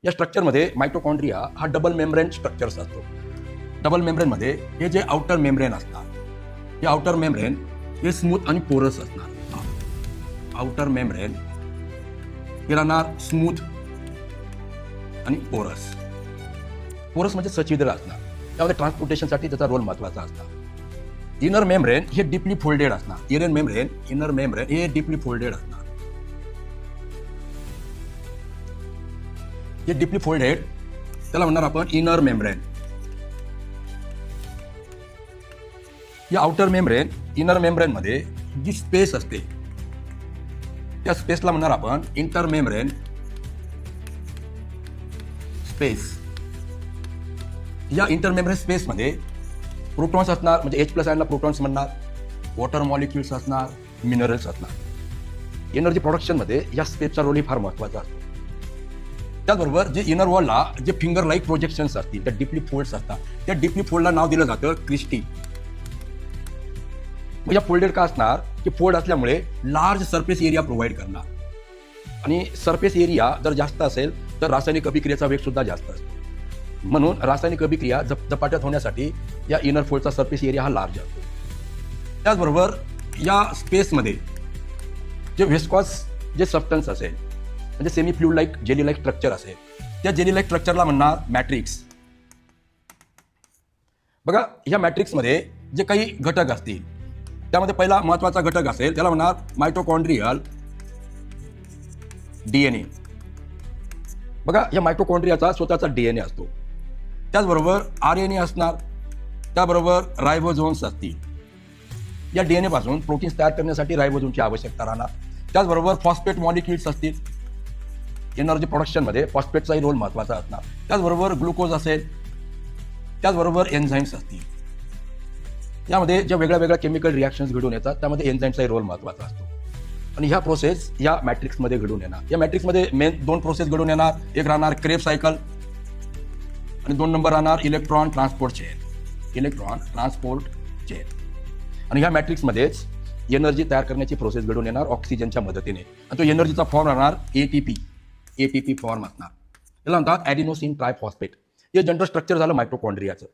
या स्ट्रक्चरमध्ये मायटोकॉन्ड्रिया हा डबल मेम्ब्रेन स्ट्रक्चर्स असतो. डबल मेम्ब्रेनमध्ये हे जे आउटर मेम्ब्रेन असणार, हे आउटर मेम्ब्रेन हे स्मूथ आणि पोरस असणार. आउटर मेम्ब्रेन हे राहणार स्मूथ आणि पोरस. पोरस म्हणजे सच्छिद्र असणार. त्यामध्ये ट्रान्सपोर्टेशनसाठी त्याचा रोल महत्त्वाचा असणार. इनर मेम्ब्रेन हे डीपली फोल्डेड असणार. इनर मेम्ब्रेन हे डीपली फोल्डेड असणार. हे डीपली फोल्डेड त्याला म्हणणार आपण इनर मेम्ब्रेन. या आउटर मेम्ब्रेन, इनर मेम्ब्रेन मध्ये जी स्पेस असते त्या स्पेसला म्हणणार आपण इंटर मेम्ब्रेन स्पेस. या इंटर मेम्ब्रेन स्पेस मध्ये प्रोटॉन्स असणार, म्हणजे H+ आयनला प्रोटॉन्स म्हणणार, वॉटर मॉलिक्युल्स असणार, मिनरल्स असणार. एनर्जी प्रोडक्शन मध्ये या स्पेसचा रोल फार महत्त्वाचा असतो. त्याचबरोबर जे इनर वॉलला जे फिंगर लाईक प्रोजेक्शन्स असतील, त्या डीपली फोल्ड्स असतात, त्या डीपली फोल्डला नाव दिलं जातं क्रिस्टी. या फोल्डेड का असणार की फोल्ड असल्यामुळे लार्ज सरफेस एरिया प्रोव्हाइड करणार. आणि सरफेस एरिया जर जास्त असेल तर रासायनिक अभिक्रियेचा वेग सुद्धा जास्त असतो. म्हणून रासायनिक अभिक्रिया झपाट्यात होण्यासाठी या इनर फोल्डचा सरफेस एरिया हा लार्ज असतो. त्याचबरोबर या स्पेसमध्ये जे व्हिस्कॉस जे सबस्टन्स असेल, म्हणजे semi fluid like jelly like structure असेल, त्या जेली लाईक स्ट्रक्चरला म्हणणार मॅट्रिक्स. बघा, या मॅट्रिक्समध्ये जे काही घटक असतील त्यामध्ये पहिला महत्त्वाचा घटक असेल त्याला म्हणणार मायटोकॉन्ड्रियल DNA. बघा, या मायटोकॉन्ड्रियाचा स्वतःचा DNA असतो. त्याचबरोबर RNA असणार, त्याबरोबर रायबोझोम्स असतील. या DNA पासून प्रोटीन्स तयार करण्यासाठी रायबोझोमची आवश्यकता राहणार. त्याचबरोबर फॉस्फेट मॉलिक्युल्स असतील. एनर्जी प्रोडक्शनमध्ये फॉस्फेटचाही रोल महत्त्वाचा असणार. त्याचबरोबर ग्लुकोज असेल, त्याचबरोबर एन्झाईम्स असतील. यामध्ये ज्या वेगळ्या वेगळ्या केमिकल रिॲक्शन्स घडून येतात त्यामध्ये एन्झाईमचाही रोल महत्त्वाचा असतो. आणि ह्या प्रोसेस या मॅट्रिक्समध्ये घडून येणार. या मॅट्रिक्समध्ये मेन 2 प्रोसेस घडून येणार. एक राहणार क्रेब सायकल आणि 2 नंबर राहणार इलेक्ट्रॉन ट्रान्सपोर्ट चेन. आणि ह्या मॅट्रिक्समध्येच एनर्जी तयार करण्याची प्रोसेस घडून येणार ऑक्सिजनच्या मदतीने. आणि तो एनर्जीचा फॉर्म राहणार ATP फॉर्म असणार. याला म्हणतात ॲडिनोसिन ट्रायफॉस्फेट. हे जनरल स्ट्रक्चर झालं मायटोकॉन्ड्रियाचं.